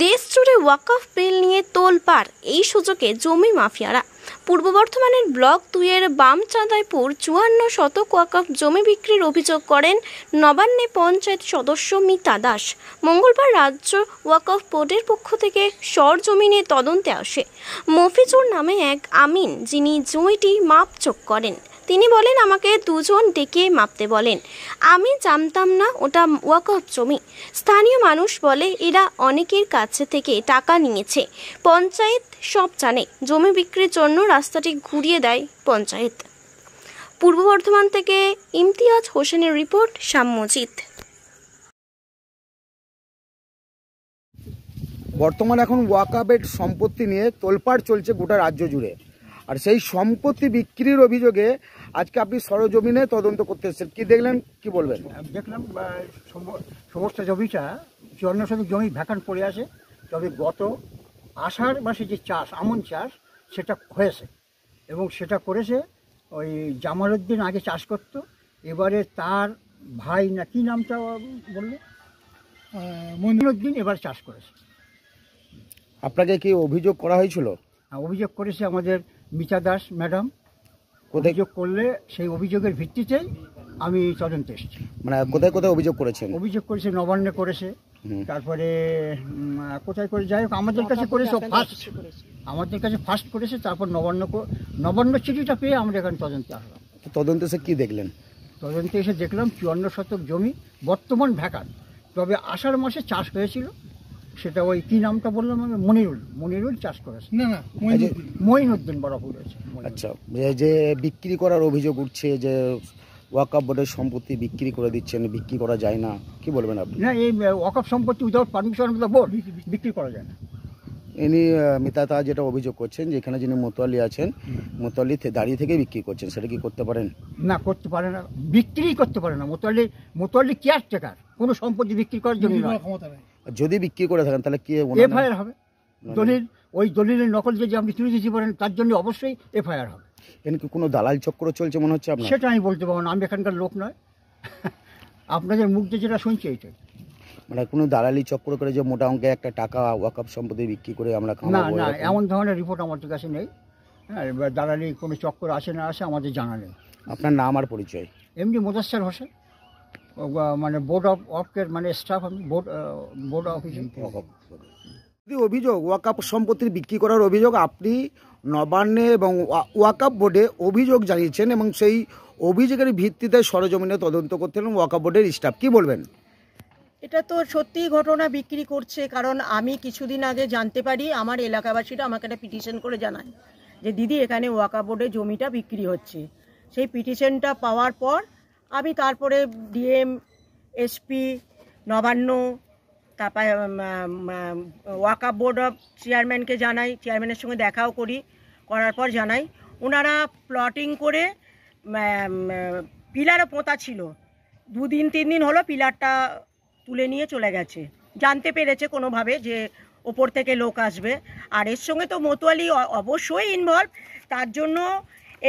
দেশ জুড়ে ওয়াকফ বিল নিয়ে তোলপাড়। এই সুযোগে জমি মাফিয়ারা। পূর্ব বর্ধমানের ব্লক 2-এর বামচাঁদাইপুর 54 শতক ওয়াকফ জমি বিক্রির অভিযোগ করেন নবান্নে পঞ্চায়েত সদস্য মিতা দাস। মঙ্গলবার রাজ্য ওয়াকফ বোর্ডের পক্ষ থেকে সরজমিনে তদন্তে আসে মফিজুর নামে এক আমিন, যিনি জমিটি মাপযোগ করেন। তিনি বলেন, আমাকে দুজন ডেকে মাপতে বলেন। আমি জানতাম না ওটা ওয়াকফ জমি। স্থানীয় মানুষ বলে এরা অনেকের কাছে থেকে টাকা নিয়েছে। পঞ্চায়েত সব জানে। জমি বিক্রির জন্য রাস্তাটি ঘুরিয়ে দেয় পঞ্চায়েত। পূর্ব বর্ধমান থেকে ইমতিয়াজ হোসেনের রিপোর্ট, সাম্যজিৎ। বর্তমানে এখন ওয়াকফের সম্পত্তি নিয়ে তোলপাড় চলছে গোটা রাজ্য জুড়ে। আর সেই সম্পত্তি বিক্রির অভিযোগে আজকে আপনি সরজমিনে তদন্ত করতে এসেছেন। কি দেখলেন, কি বলবেন? দেখলাম সমস্ত জমিটা 54 শতক জমি ভ্যাকান্ট পড়ে আছে। তবে গত আষাঢ় মাসে যে চাষ, আমন চাষ, সেটা হয়েছে এবং সেটা করেছে ওই জামালউদ্দিন। আগে চাষ করতো, এবারে তার ভাই না কি নামটা বললো, মনিরুদ্দিন, এবার চাষ করেছে। আপনাকে কি অভিযোগ করা হয়েছিল? অভিযোগ করেছে আমাদের মিতা দাস ম্যাডাম। অভিযোগ করলে সেই অভিযোগের ভিত্তিতেই আমি তদন্তে এসেছি। মানে কোথায় কোথায় অভিযোগ করেছেন? অভিযোগ করেছে নবান্নে করেছে, তারপরে কোথায় করে, যাই হোক আমাদের কাছে করেছে ফার্স্ট, আমাদের কাছে ফার্স্ট করেছে। তারপর নবান্ন চিঠিটা পেয়ে আমরা এখানে তদন্তে আসলাম। তদন্তে এসে কি দেখলেন? তদন্তে এসে দেখলাম 54 শতক জমি বর্তমান ভ্যাকান্ট। তবে আষাঢ় মাসে চাষ হয়েছিল, সেটা ওই কি নামটা বললাম আমি, মনিরুল চাষ করেছে। না, মঈনুদ্দিন বড় ভুল হয়েছে। আচ্ছা, যে বিক্রি করার অভিযোগ উঠছে, যে ওয়াকফ বোর্ডের সম্পত্তি বিক্রি করে দিচ্ছেন, বিক্রি করা যায় না, কি বলবেন আপনি? না, এই ওয়াকফ সম্পত্তি without permission of the board বিক্রি করা যায় না। ইনি মিতা যেটা অভিযোগ করছেন, যেখানে যিনি মোতোয়ালি আছেন, মোতোয়ালি দাঁড়িয়ে থেকে বিক্রি করছেন, সেটা কি করতে পারেন? না, করতে পারে না, বিক্রি করতে পারে না। মোতোয়ালি কেয়ারটেকার, কোনো সম্পত্তি বিক্রি করার জন্য ক্ষমতা নেই। যদি বিক্রি করে থাকেন তাহলে কি এফআইআর হবে? ওই দলিলের নকল যদি আপনি তুলে দিতে পারেন, তার জন্য অবশ্যই এফআইআর হবে। এখানে কি কোনো দালাল চক্র চলছে মনে হচ্ছে আপনার? সেটা আমি বলতে পারবো না, আমি এখানকার লোক নয়। আপনাদের মুখ দিয়ে যেটা শুনছি এইটাই। মানে কোনো দালালি চক্র করে যে মোটা অঙ্কে একটা টাকা ওয়াকফ সম্পত্তি বিক্রি করে আমরা না, এমন ধরনের রিপোর্ট আমাদের কাছে নেই। হ্যাঁ, দালালি কোনো চক্র আসে না আসে আমাদের জানা নেই। আপনার নাম আর পরিচয়? এমডি মোদাস্সার হোসেন, মানে বোর্ড অফের মানে স্টাফ, আমি বোর্ড অফিসে। অভিযোগ ওয়াকফ সম্পত্তি বিক্রি করার অভিযোগ, আপনি নবান্নে এবং ওয়াকফ বোর্ডে অভিযোগ জানিয়েছেন এবং সেই অভিযোগের ভিত্তিতে সরজমিনে তদন্ত করতে হলেন ওয়াকফ বোর্ডের স্টাফ। কি বলবেন? এটা তো সত্যি ঘটনা, বিক্রি করছে। কারণ আমি কিছুদিন আগে জানতে পারি, আমার এলাকাবাসীরা আমাকে একটা পিটিশন করে জানায় যে দিদি এখানে ওয়াকফ বোর্ডে জমিটা বিক্রি হচ্ছে। সেই পিটিশনটা পাওয়ার পর আমি তারপরে ডিএম, এসপি, নবান্ন, তারপরে ওয়াকফ বোর্ড অফ চেয়ারম্যানকে জানাই, চেয়ারম্যানের সঙ্গে দেখাও করার পর জানাই ওনারা প্লটিং করে পিলারও পোঁতা ছিল, 2-3 দিন হলো পিলারটা তুলে নিয়ে চলে গেছে। জানতে পেরেছে কোনোভাবে যে ওপর থেকে লোক আসবে। আর এর সঙ্গে তো মোতোয়ালি অবশ্যই ইনভলভ। তার জন্য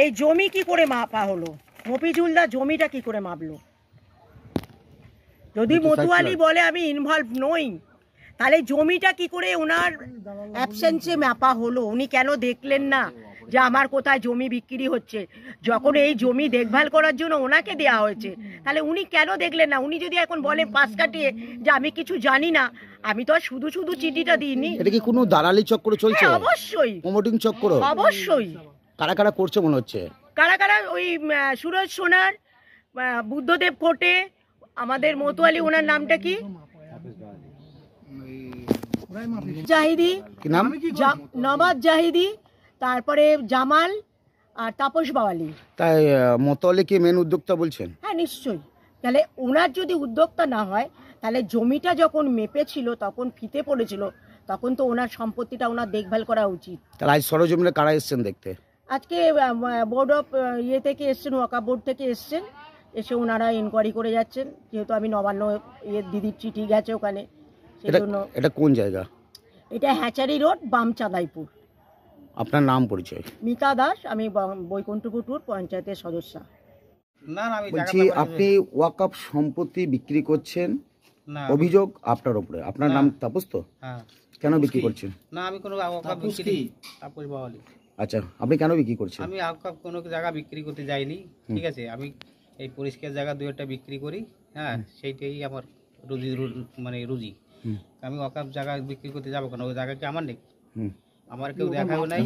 এই জমি কি করে মাপা হলো, মফিজুলদা জমিটা কি করে মাপলো? যদি মোতোয়ালি বলে আমি ইনভলভ নই, তাহলে জমিটা কি করে ওনার অ্যাবসেন্সে মাপা হলো? উনি কেন দেখলেন না যে আমার কোথায় জমি বিক্রি হচ্ছে? যখন এই জমি দেখভাল করার জন্য ওনাকে দেওয়া হয়েছে, তাহলে উনি কেন দেখলেন না? উনি যদি এখন বলে পাশ কাটিয়ে যে আমি কিছু জানি না, আমি তো আর শুধু চিঠিটা দিইনি। এটা কি কোনো দালালি চক্র চলছে? অবশ্যই প্রমোটিং চক্র, অবশ্যই। কারা কারা করছে মনে হচ্ছে? কারা ওই সুরজ সোনার, বুদ্ধদেব কোটে, আমাদের মোতোয়ালি, ওনার নামটা কি, জাহিদি, নবাব জাহিদি, তারপরে জামাল আর তাপস বাওয়ালি। তাই মোতোয়ালি কি মেন উদ্যোক্তা বলছেন? হ্যাঁ, নিশ্চয়ই। তাহলে ওনার যদি উদ্যোক্তা না হয়, তাহলে জমিটা যখন মেপেছিল, তখন ফিতে পড়েছিল, তখন তো ওনার সম্পত্তিটা ওনার দেখভাল করা উচিত। তাহলে আজ সরজমিনে কারা এসছেন দেখতে? আজকে বোর্ড অফ থেকে এসছেন, ওয়াকফ বোর্ড থেকে এসছেন, এসে ওনারা ইনকোয়ারি করে যাচ্ছেন। যেহেতু আমি নবান্ন দিদির চিঠি গেছে ওখানে, সেজন্য। এটা কোন জায়গা? এটা হ্যাচারি রোড, বামচাঁদাইপুর। আপনার নাম পরিচয়? মিতা দাস, আমি বৈকুণ্ঠপুর পঞ্চায়েতের সদস্য। বলছি, আপনি ওয়াকফ সম্পত্তি বিক্রি করছেন না অভিযোগ আপনার উপরে। আপনার নাম তাপস তো? হ্যাঁ। কেন বিক্রি করছেন? না আমি কোনো ওয়াকাপ বিক্রি তাপস বাওয়ালি। আচ্ছা, আপনি কেন বিক্রি করছেন? আমি ওয়াকাপ কোনো জায়গা বিক্রি করতে যাইনি, ঠিক আছে। আমি এই পরিষ্কার জায়গা 2-1টা বিক্রি করি, হ্যাঁ, সেইটাই আমার মানে রুজি। আমি ওয়াকাপ জায়গা বিক্রি করতে যাবো কেন? ওই জায়গা কি আমার নেই? আমার কেউ দেখাও নাই।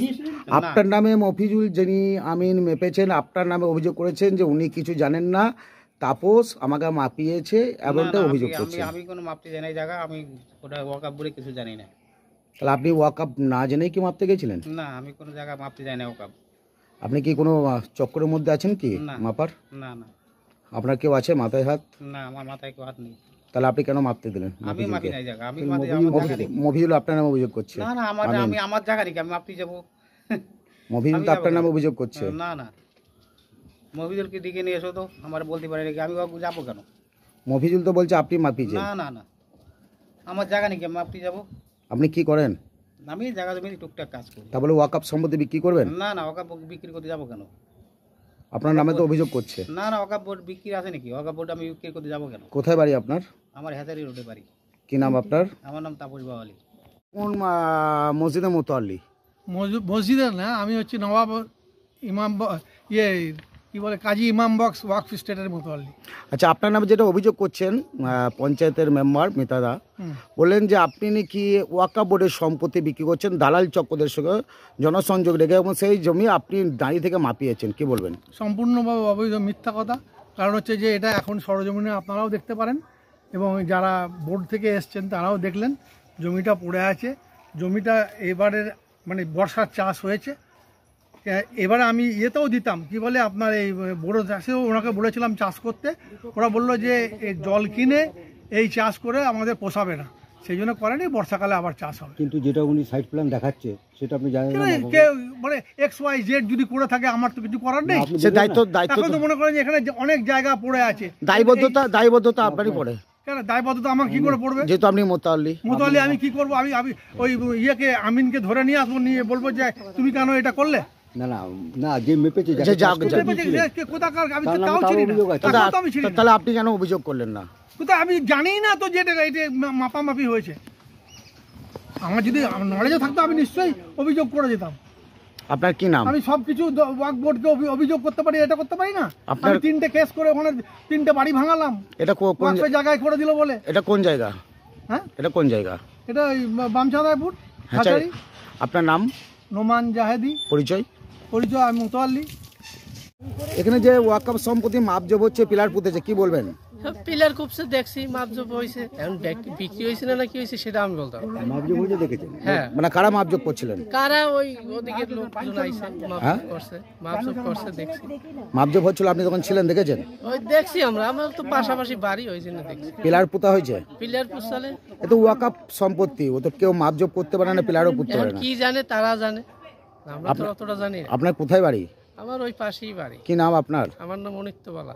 আপনার নামে মফিজুল যিনি আমিন মেপেছেন, আপনার নামে অভিযোগ করেছেন যে উনি কিছু জানেন না, তাপস আমাকে মাপিয়েছে এমনটা অভিযোগ করছেন। আমি কোনো মাপতে জানি না জায়গা, আমি ওটা ওয়াকাপ বলে কিছু জানি না। তাহলে আপনি ওয়াকআপ না জেনেই কি মাপতে গেছিলেন? না আমি কোনো জায়গা মাপতে জানি না ওয়াকাপ। আপনি কি কোনো চক্করের মধ্যে আছেন কি না। মাপার? না না আপনার কেউ আছে মাথায় হাত? না, আমার মাথায় কেউ হাত নেই। তাহলে আপনি কেন মাপতে দিলেন? আমি মাপি নাই জায়গা, আমি মাপি আমার জায়গা নেই। মফিজুল আপনার নামে অভিযোগ করছে। না না, আমি আমার জায়গা নেই, আমি মাপতে যাবো? মফিজুল তো আপনার নামে অভিযোগ করছে। না না, মফিজুলকে দিকে নিয়ে এসো তো, আমার বলতে পারে নাকি, আমি যাবো কেন? মফিজুল তো বলছে আপনি মাপিয়েছেন। না না না, আমার জায়গা নেই, আমি মাপতে যাবো? আপনি কি করেন? আমি জায়গা জমি টুকটাক কাজ করি। তাহলে ওয়াকআপ সম্পত্তি বিক্রি করবেন? না না, ওয়াকাপ বিক্রি করতে যাবো কেন? আপনার নামে তো অভিযোগ করছে। না না, ওয়াকাপ বোর্ড বিক্রি আছে নাকি? ওয়াকাপ বোর্ড আমি বিক্রি করতে যাবো কেন? কোথায় বাড়ি আপনার? আমার হেতারি রোডে বাড়ি। কি নাম আপনার? আমার নাম তাপস বাওয়ালি। কোন মসজিদে মোতাল্লি? মসজিদে না, আমি হচ্ছে নবাব ইমাম কি বলে কাজী ইমাম বক্স ওয়াকফ স্টেটের মোতাল্লি। আচ্ছা, আপনার নামে যেটা অভিযোগ করছেন পঞ্চায়েতের মেম্বার মিতাদা বললেন যে আপনি নাকি ওয়াকআপ বোর্ডের সম্পত্তি বিক্রি করছেন দালাল চক্রদের সঙ্গে জনসংযোগ রেখে, এবং সেই জমি আপনি দাঁড়িয়ে থেকে মাপিয়েছেন, কি বলবেন? সম্পূর্ণভাবে অবৈধ, মিথ্যা কথা। কারণ হচ্ছে যে এটা এখন সরজমিনে আপনারাও দেখতে পারেন, এবং যারা বোর্ড থেকে এসছেন তারাও দেখলেন জমিটা পড়ে আছে। জমিটা এবারের মানে বর্ষার চাষ হয়েছে। এবারে আমি ইয়েতেও দিতাম, কি বলে আপনার এই বড় চাষেও ওনাকে বলেছিলাম চাষ করতে। ওরা বললো যে এই জল কিনে এই চাষ করে আমাদের পোষাবে না, সেই জন্য করেনি। বর্ষাকালে আবার চাষ হবে। কিন্তু যেটা উনি সাইড প্ল্যান দেখাচ্ছে সেটা আপনি জানেন না। কেউ মানে XYZ যদি করে থাকে আমার তো কিছু করার নেই। সে দায়িত্ব এখন তো মনে করেন যে এখানে অনেক জায়গা পড়ে আছে, দায়বদ্ধতা আপনারই পড়ে। কেন দায়বদ্ধতা আমার কি করে পড়বে? যেহেতু আপনি মোতাল্লি। আমি কি করবো? আমি ওই ইয়েকে আমিনকে ধরে নিয়ে আসবো, নিয়ে বলবো যে তুমি কেন এটা করলে? না না না, যে মেপেছে কোথাকার আমি তো তাও চিনি না। তাহলে আপনি কেন অভিযোগ করলেন না? কোথায় আমি জানি না তো যে এটা মাপামাপি হয়েছে। আমার যদি নলেজে থাকতো আমি নিশ্চয়ই অভিযোগ করে যেতাম। আপনার কি নাম? আমি সবকিছু ওয়াকফ বোর্ডকে অভিযোগ করতে পারি, এটা করতে পারি না? আপনার 3টে কেস করে ওখানে 3টে বাড়ি ভাঙালাম, এটা কোন জায়গায় করে দিল বলে। এটা কোন জায়গা? হ্যাঁ, এটা কোন জায়গা? এটা বামচাঁদাইপুর। আপনার নাম? নোমান জাহেদি। পরিচয়? আমি মোতাল্লি। এখানে যে ওয়াকআপ সম্পত্তি মাপজোপ হচ্ছে, পিলার পুঁতেছে, কি বলবেন? পিলার খুবসে দেখছি মাপজোপ হয়েছে, এখন বিক্রি হয়েছে না কি হয়েছে সেটা আমি বলতাম। মাপজোপ হয়েছে দেখেছেন? হ্যাঁ। মানে কারা মাপজোপ করছিলেন? কারা ওই ওদিকের লোকজন আইছে মাপজোপ করছে, মাপজোপ করছে দেখছি। মাপজোপ হচ্ছিল, আপনি তখন ছিলেন, দেখেছেন? ওই দেখছি আমার তো পাশাপাশি বাড়ি, ওই জন্য দেখছি। পিলার পুঁতা হয়েছে? পিলার পুষালে এ তো ওয়াকআপ সম্পত্তি, ও তো কেউ মাপজোপ করতে পারে না, পিলারও পুঁততে পারে না। কি জানে তারা জানে, আমরা তো অতটা জানি না। আপনার কোথায় বাড়ি? আমার ওই পাশেই বাড়ি। কি নাম আপনার? আমার নাম অনিত্যবালা।